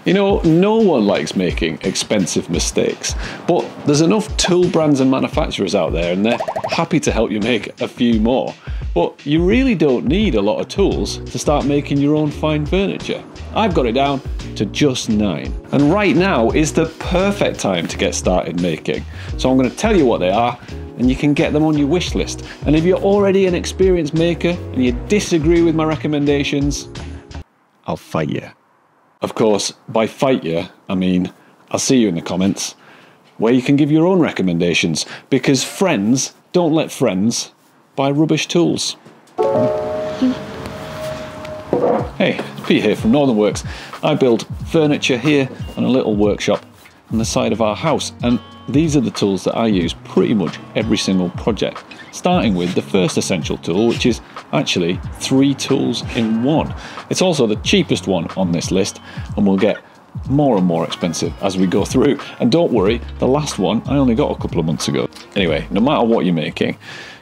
You know, no one likes making expensive mistakes, but there's enough tool brands and manufacturers out there and they're happy to help you make a few more. But you really don't need a lot of tools to start making your own fine furniture. I've got it down to just 9. And right now is the perfect time to get started making. So I'm going to tell you what they are, and you can get them on your wish list. And if you're already an experienced maker and you disagree with my recommendations, I'll fight you. Of course, by fight you, I mean I'll see you in the comments where you can give your own recommendations, because friends don't let friends buy rubbish tools. Hey, it's Pete here from Northern Works. I build furniture here in a little workshop on the side of our house, and these are the tools that I use pretty much every single project, starting with the first essential tool, which is actually 3 tools in 1. It's also the cheapest one on this list and will get more and more expensive as we go through. And don't worry, the last one I only got a couple of months ago. Anyway, no matter what you're making,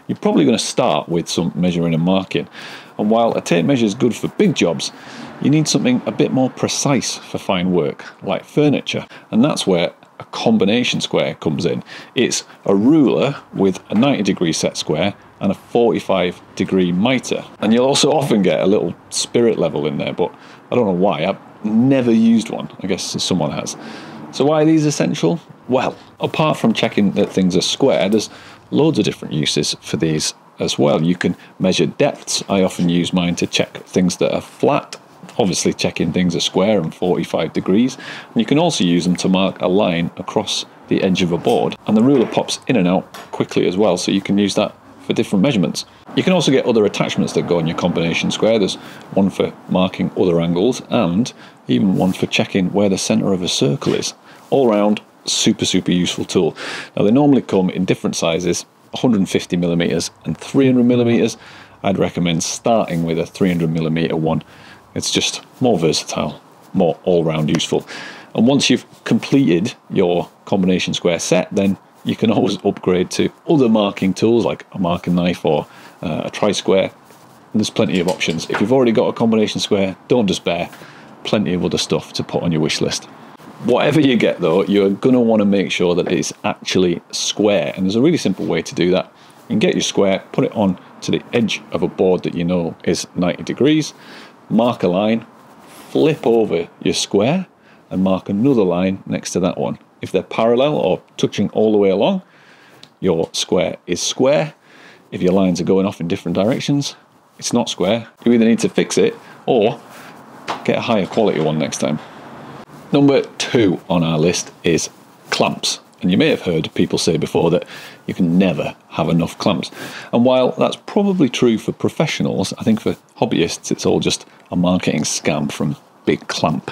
you're probably going to start with some measuring and marking. And while a tape measure is good for big jobs, you need something a bit more precise for fine work, like furniture. And that's where a combination square comes in. It's a ruler with a 90-degree set square and a 45-degree mitre. And you'll also often get a little spirit level in there, but I don't know why. I've never used one. I guess someone has. So why are these essential? Well, apart from checking that things are square, there's loads of different uses for these as well. You can measure depths. I often use mine to check things that are flat, obviously checking things are square and 45 degrees. And you can also use them to mark a line across the edge of a board. And the ruler pops in and out quickly as well, so you can use that for different measurements. You can also get other attachments that go on your combination square. There's one for marking other angles and even one for checking where the centre of a circle is. All round, super useful tool. Now they normally come in different sizes, 150mm and 300mm. I'd recommend starting with a 300mm one. It's just more versatile, more all-round useful. And once you've completed your combination square set, then you can always upgrade to other marking tools like a marking knife or a tri-square. And there's plenty of options. If you've already got a combination square, don't despair. Plenty of other stuff to put on your wish list. Whatever you get though, you're going to want to make sure that it's actually square. And there's a really simple way to do that. You can get your square, put it on to the edge of a board that you know is 90 degrees, mark a line, flip over your square and mark another line next to that one. If they're parallel or touching all the way along, your square is square. If your lines are going off in different directions, it's not square. You either need to fix it or get a higher quality one next time. Number 2 on our list is clamps. And you may have heard people say before that you can never have enough clamps. And while that's probably true for professionals, I think for hobbyists it's all just a marketing scam from Big Clamp.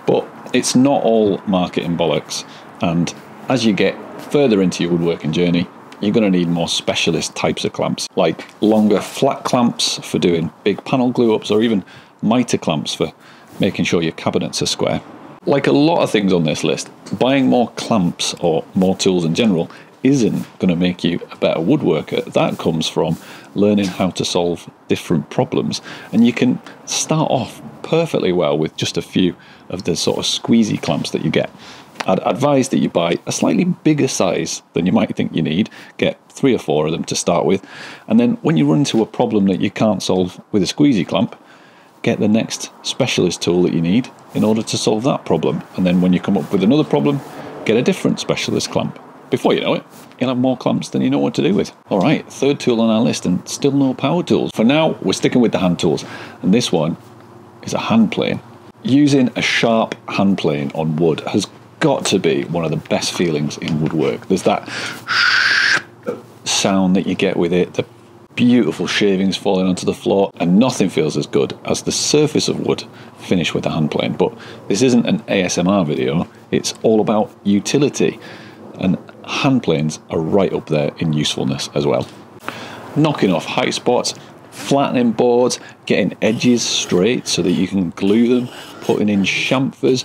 But it's not all marketing bollocks. And as you get further into your woodworking journey, you're going to need more specialist types of clamps, like longer flat clamps for doing big panel glue-ups, or even mitre clamps for making sure your cabinets are square. Like a lot of things on this list, buying more clamps or more tools in general isn't going to make you a better woodworker. That comes from learning how to solve different problems. And you can start off perfectly well with just a few of the sort of squeezy clamps that you get. I'd advise that you buy a slightly bigger size than you might think you need. Get 3 or 4 of them to start with. And then when you run into a problem that you can't solve with a squeezy clamp, get the next specialist tool that you need in order to solve that problem. And then when you come up with another problem, get a different specialist clamp. Before you know it, you'll have more clamps than you know what to do with. All right, 3rd tool on our list, and still no power tools. For now, we're sticking with the hand tools. And this one is a hand plane. Using a sharp hand plane on wood has got to be one of the best feelings in woodwork. There's that sound that you get with it, the beautiful shavings falling onto the floor, and nothing feels as good as the surface of wood finished with a hand plane. But this isn't an ASMR video, it's all about utility, and hand planes are right up there in usefulness as well. Knocking off height spots, flattening boards, getting edges straight so that you can glue them, putting in chamfers.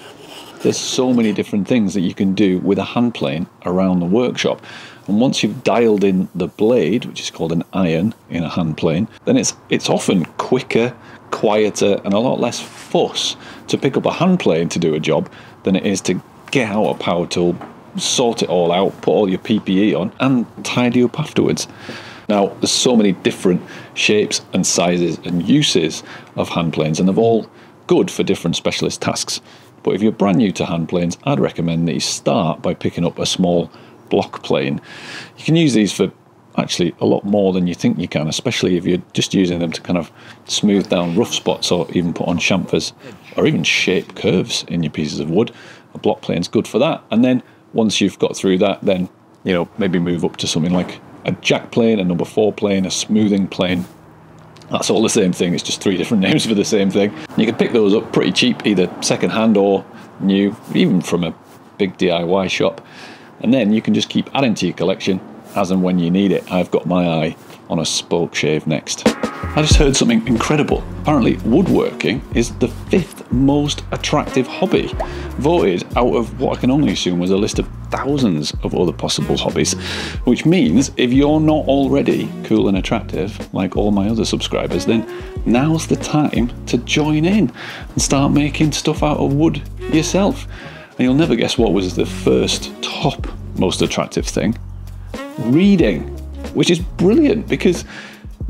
There's so many different things that you can do with a hand plane around the workshop. And once you've dialed in the blade, which is called an iron in a hand plane, then it's often quicker, quieter and a lot less fuss to pick up a hand plane to do a job than it is to get out a power tool, sort it all out, put all your PPE on and tidy up afterwards. Now, there's so many different shapes and sizes and uses of hand planes, and they're all good for different specialist tasks. But if you're brand new to hand planes, I'd recommend that you start by picking up a small block plane. You can use these for actually a lot more than you think you can, especially if you're just using them to kind of smooth down rough spots or even put on chamfers or even shape curves in your pieces of wood. A block plane's good for that. And then once you've got through that, then, you know, maybe move up to something like a jack plane, a number 4 plane, a smoothing plane. That's all the same thing, it's just 3 different names for the same thing. You can pick those up pretty cheap, either second hand or new, even from a big DIY shop. And then you can just keep adding to your collection as and when you need it. I've got my eye on a spoke shave next. I just heard something incredible. Apparently woodworking is the 5th most attractive hobby, voted out of what I can only assume was a list of thousands of other possible hobbies, which means if you're not already cool and attractive like all my other subscribers, then now's the time to join in and start making stuff out of wood yourself. And you'll never guess what was the first top most attractive thing. Reading, which is brilliant because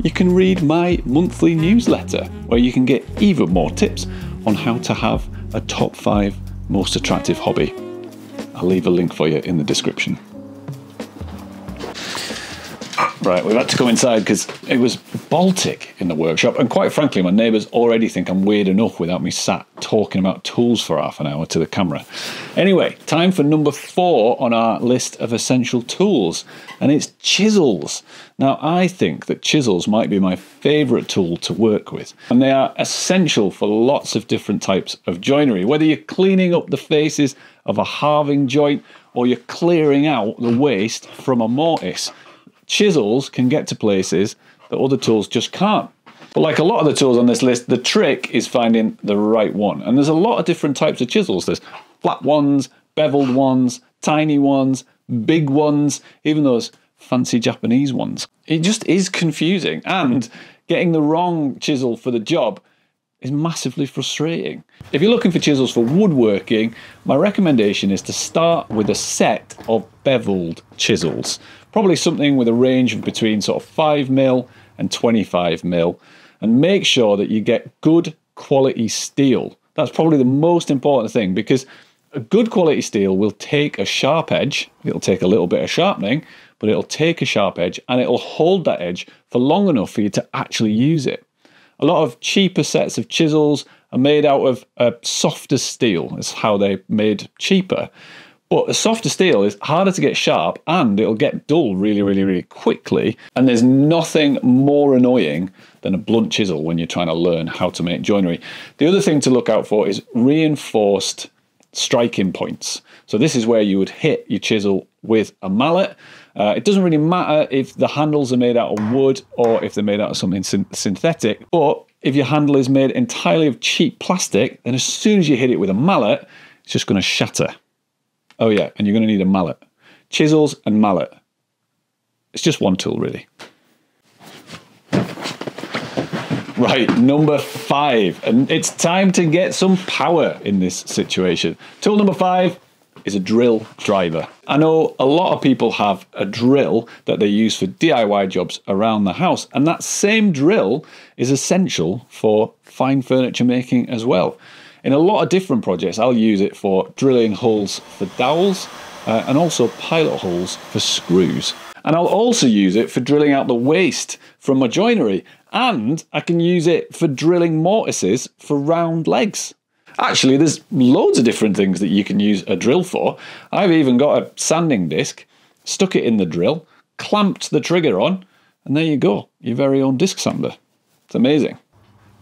you can read my monthly newsletter where you can get even more tips on how to have a top 5 most attractive hobby. I'll leave a link for you in the description. Right, we've had to come inside because it was Baltic in the workshop, and quite frankly my neighbours already think I'm weird enough without me sat talking about tools for half an hour to the camera. Anyway, time for number 4 on our list of essential tools, and it's chisels. Now I think that chisels might be my favourite tool to work with, and they are essential for lots of different types of joinery, whether you're cleaning up the faces of a halving joint or you're clearing out the waste from a mortise. Chisels can get to places that other tools just can't. But like a lot of the tools on this list, the trick is finding the right one. And there's a lot of different types of chisels. There's flat ones, beveled ones, tiny ones, big ones, even those fancy Japanese ones. It just is confusing, and getting the wrong chisel for the job is massively frustrating. If you're looking for chisels for woodworking, my recommendation is to start with a set of beveled chisels. Probably something with a range of between sort of 5mm and 25mm, and make sure that you get good quality steel. That's probably the most important thing, because a good quality steel will take a sharp edge, it'll take a little bit of sharpening, but it'll take a sharp edge and it'll hold that edge for long enough for you to actually use it. A lot of cheaper sets of chisels are made out of softer steel. That's how they're made cheaper. But a softer steel is harder to get sharp, and it'll get dull really quickly. And there's nothing more annoying than a blunt chisel when you're trying to learn how to make joinery. The other thing to look out for is reinforced striking points. So this is where you would hit your chisel with a mallet. It doesn't really matter if the handles are made out of wood or if they're made out of something synthetic, but if your handle is made entirely of cheap plastic, then as soon as you hit it with a mallet, it's just going to shatter. Oh yeah, and you're going to need a mallet. Chisels and mallet. It's just one tool, really. Right, number 5, and it's time to get some power in this situation. Tool number 5 is a drill driver. I know a lot of people have a drill that they use for DIY jobs around the house, and that same drill is essential for fine furniture making as well. In a lot of different projects, I'll use it for drilling holes for dowels and also pilot holes for screws. And I'll also use it for drilling out the waste from my joinery, and I can use it for drilling mortises for round legs. Actually, there's loads of different things that you can use a drill for. I've even got a sanding disc, stuck it in the drill, clamped the trigger on, and there you go, your very own disc sander. It's amazing.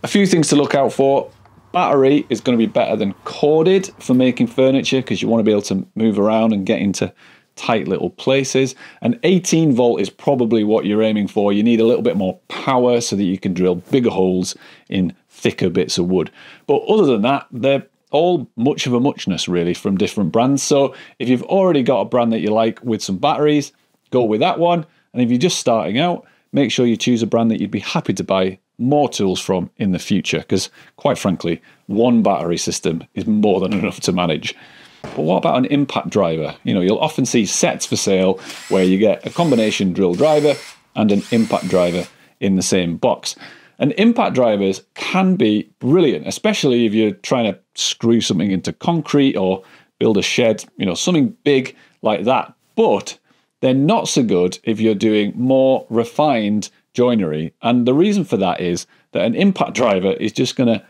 A few things to look out for. Battery is going to be better than corded for making furniture, because you want to be able to move around and get into tight little places. And 18 volt is probably what you're aiming for. You need a little bit more power so that you can drill bigger holes in thicker bits of wood. But other than that, they're all much of a muchness really from different brands. So if you've already got a brand that you like with some batteries, go with that one. And if you're just starting out, make sure you choose a brand that you'd be happy to buy more tools from in the future, because quite frankly, one battery system is more than enough to manage. But what about an impact driver? You know, you'll often see sets for sale where you get a combination drill driver and an impact driver in the same box. And impact drivers can be brilliant, especially if you're trying to screw something into concrete or build a shed, you know, something big like that. But they're not so good if you're doing more refined joinery. And the reason for that is that an impact driver is just going to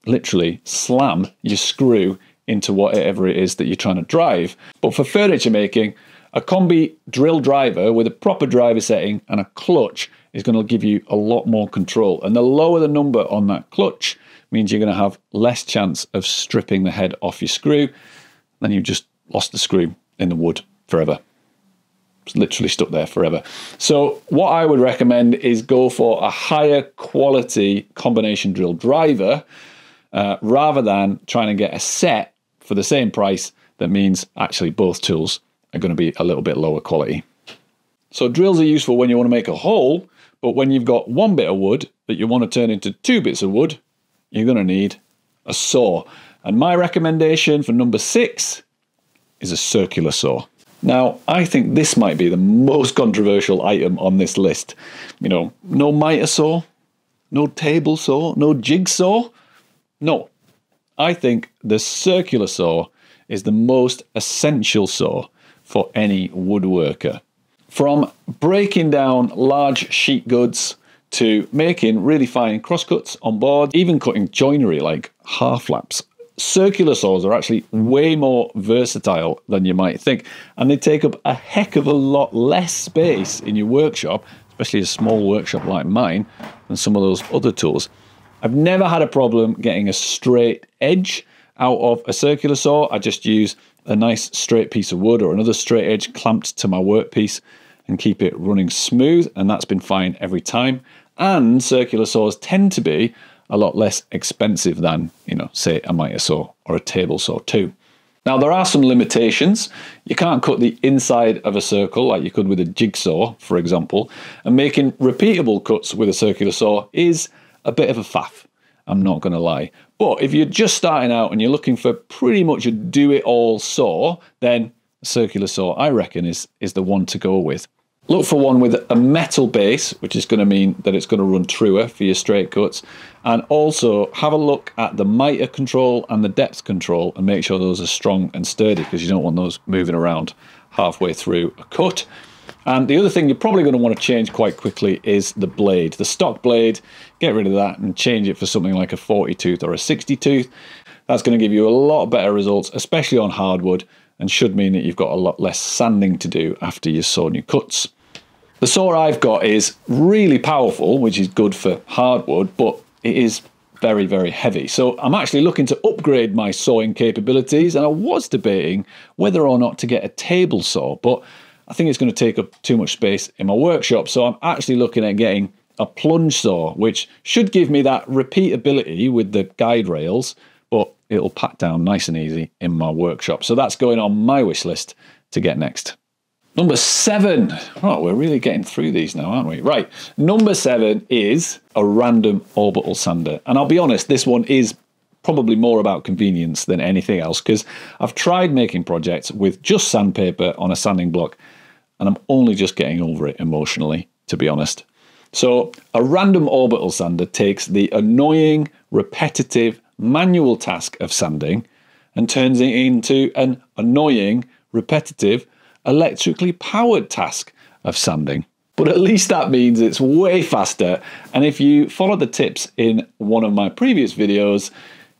literally slam your screw into whatever it is that you're trying to drive. But for furniture making, a combi drill driver with a proper driver setting and a clutch is going to give you a lot more control. And the lower the number on that clutch means you're going to have less chance of stripping the head off your screw. Then you've just lost the screw in the wood forever. It's literally stuck there forever. So what I would recommend is go for a higher quality combination drill driver rather than trying to get a set for the same price. That means actually both tools are going to be a little bit lower quality. So drills are useful when you want to make a hole, but when you've got one bit of wood that you want to turn into 2 bits of wood, you're going to need a saw. And my recommendation for number 6 is a circular saw. Now, I think this might be the most controversial item on this list. You know, no miter saw, no table saw, no jigsaw. No, I think the circular saw is the most essential saw for any woodworker. From breaking down large sheet goods to making really fine crosscuts on board, even cutting joinery like half laps, circular saws are actually way more versatile than you might think, and they take up a heck of a lot less space in your workshop, especially a small workshop like mine, than some of those other tools. I've never had a problem getting a straight edge out of a circular saw. I just use a nice straight piece of wood or another straight edge clamped to my workpiece and keep it running smooth, and that's been fine every time. And circular saws tend to be a lot less expensive than, you know, say a miter saw or a table saw too. Now, there are some limitations. You can't cut the inside of a circle like you could with a jigsaw, for example, and making repeatable cuts with a circular saw is a bit of a faff, I'm not going to lie. But if you're just starting out and you're looking for pretty much a do-it-all saw, then a circular saw, I reckon, is the one to go with. Look for one with a metal base, which is going to mean that it's going to run truer for your straight cuts. And also have a look at the miter control and the depth control and make sure those are strong and sturdy, because you don't want those moving around halfway through a cut. And the other thing you're probably going to want to change quite quickly is the blade. The stock blade, get rid of that and change it for something like a 40 tooth or a 60 tooth. That's going to give you a lot better results, especially on hardwood, and should mean that you've got a lot less sanding to do after you've sawn your cuts. The saw I've got is really powerful, which is good for hardwood, but it is very, very heavy. So I'm actually looking to upgrade my sawing capabilities, and I was debating whether or not to get a table saw, but I think it's going to take up too much space in my workshop. So I'm actually looking at getting a plunge saw, which should give me that repeatability with the guide rails, but it'll pack down nice and easy in my workshop. So that's going on my wish list to get next. Number 7. Oh, we're really getting through these now, aren't we? Right. Number 7 is a random orbital sander. And I'll be honest, this one is probably more about convenience than anything else, because I've tried making projects with just sandpaper on a sanding block, and I'm only just getting over it emotionally, to be honest. So a random orbital sander takes the annoying, repetitive, manual task of sanding and turns it into an annoying, repetitive, electrically powered task of sanding. But at least that means it's way faster. And if you follow the tips in one of my previous videos,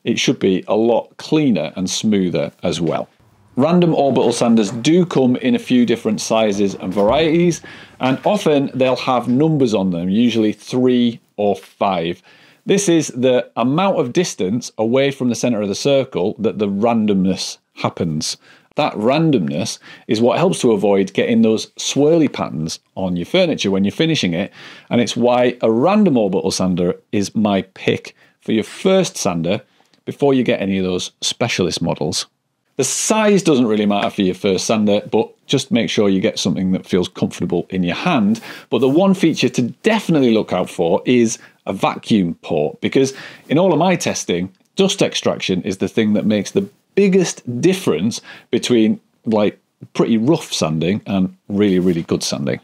it should be a lot cleaner and smoother as well. Random orbital sanders do come in a few different sizes and varieties, and often they'll have numbers on them, usually 3 or 5. This is the amount of distance away from the center of the circle that the randomness happens. That randomness is what helps to avoid getting those swirly patterns on your furniture when you're finishing it, and it's why a random orbital sander is my pick for your first sander before you get any of those specialist models. The size doesn't really matter for your first sander, but just make sure you get something that feels comfortable in your hand. But the one feature to definitely look out for is a vacuum port, because in all of my testing, dust extraction is the thing that makes the biggest difference between like pretty rough sanding and really, really good sanding.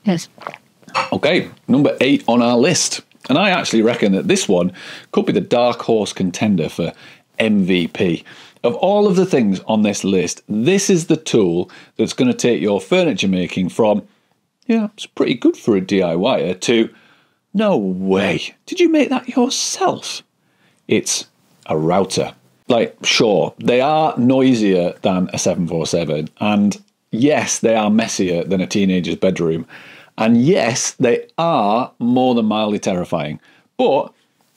Yes. Okay, number 8 on our list. And I actually reckon that this one could be the dark horse contender for MVP. Of all of the things on this list, this is the tool that's going to take your furniture making from, yeah, it's pretty good for a DIYer, to, no way, did you make that yourself? It's a router. Like, sure, they are noisier than a 747, and yes, they are messier than a teenager's bedroom, and yes, they are more than mildly terrifying, but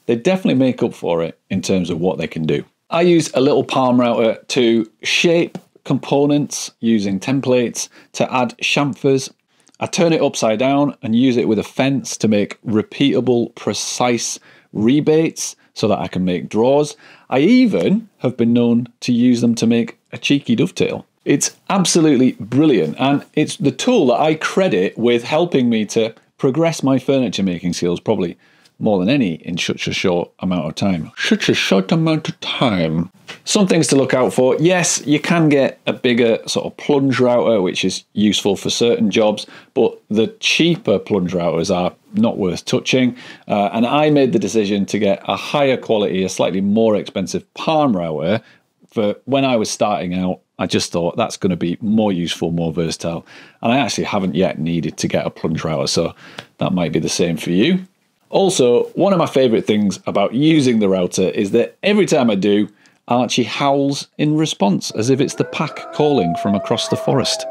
they definitely make up for it in terms of what they can do. I use a little palm router to shape components using templates, to add chamfers. I turn it upside down and use it with a fence to make repeatable, precise rebates so that I can make drawers. I even have been known to use them to make a cheeky dovetail. It's absolutely brilliant, and it's the tool that I credit with helping me to progress my furniture making skills probably more than any in such a short amount of time. Such a short amount of time. Some things to look out for. Yes, you can get a bigger sort of plunge router, which is useful for certain jobs, but the cheaper plunge routers are not worth touching. And I made the decision to get a higher quality, a slightly more expensive palm router for when I was starting out. I just thought that's going to be more useful, more versatile. And I actually haven't yet needed to get a plunge router, so that might be the same for you. Also, one of my favourite things about using the router is that every time I do, Archie howls in response, as if it's the pack calling from across the forest.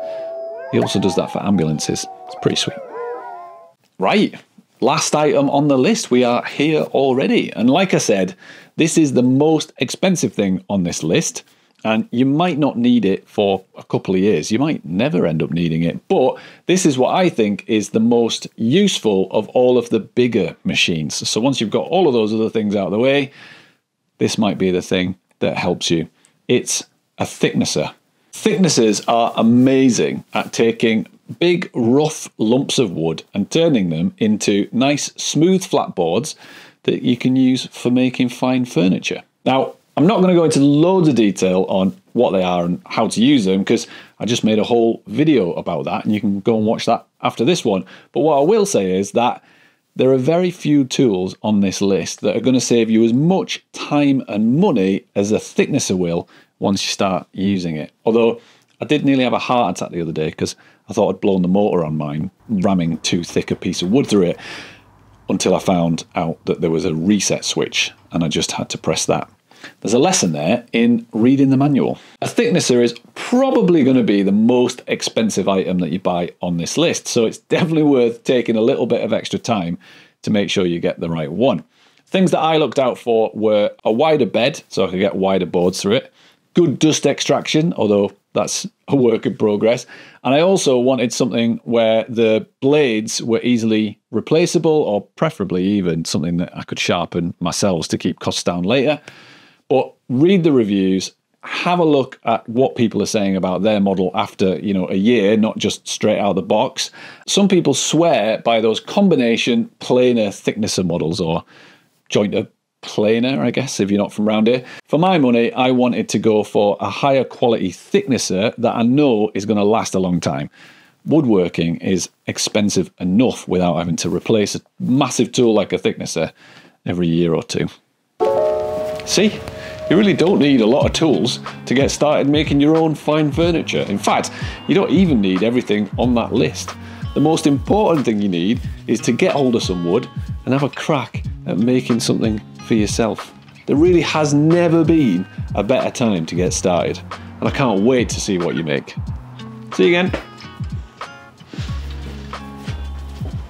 He also does that for ambulances. It's pretty sweet. Right, last item on the list. We are here already. And like I said, this is the most expensive thing on this list. And you might not need it for a couple of years. You might never end up needing it. But this is what I think is the most useful of all of the bigger machines. So once you've got all of those other things out of the way, this might be the thing that helps you. It's a thicknesser. Thicknessers are amazing at taking big, rough lumps of wood and turning them into nice, smooth flat boards that you can use for making fine furniture. Now, I'm not going to go into loads of detail on what they are and how to use them, because I just made a whole video about that and you can go and watch that after this one. But what I will say is that there are very few tools on this list that are going to save you as much time and money as a thicknesser will once you start using it. Although I did nearly have a heart attack the other day because I thought I'd blown the motor on mine, ramming too thick a piece of wood through it, until I found out that there was a reset switch and I just had to press that. There's a lesson there in reading the manual. A thicknesser is probably going to be the most expensive item that you buy on this list, so it's definitely worth taking a little bit of extra time to make sure you get the right one. Things that I looked out for were a wider bed, so I could get wider boards through it, good dust extraction, although that's a work in progress, and I also wanted something where the blades were easily replaceable, or preferably even something that I could sharpen myself to keep costs down later. But read the reviews, have a look at what people are saying about their model after, a year, not just straight out of the box. Some people swear by those combination planer thicknesser models, or jointer planer, I guess, if you're not from around here. For my money, I wanted to go for a higher quality thicknesser that I know is going to last a long time. Woodworking is expensive enough without having to replace a massive tool like a thicknesser every year or two. See? You really don't need a lot of tools to get started making your own fine furniture. In fact, you don't even need everything on that list. The most important thing you need is to get hold of some wood and have a crack at making something for yourself. There really has never been a better time to get started, and I can't wait to see what you make. See you again.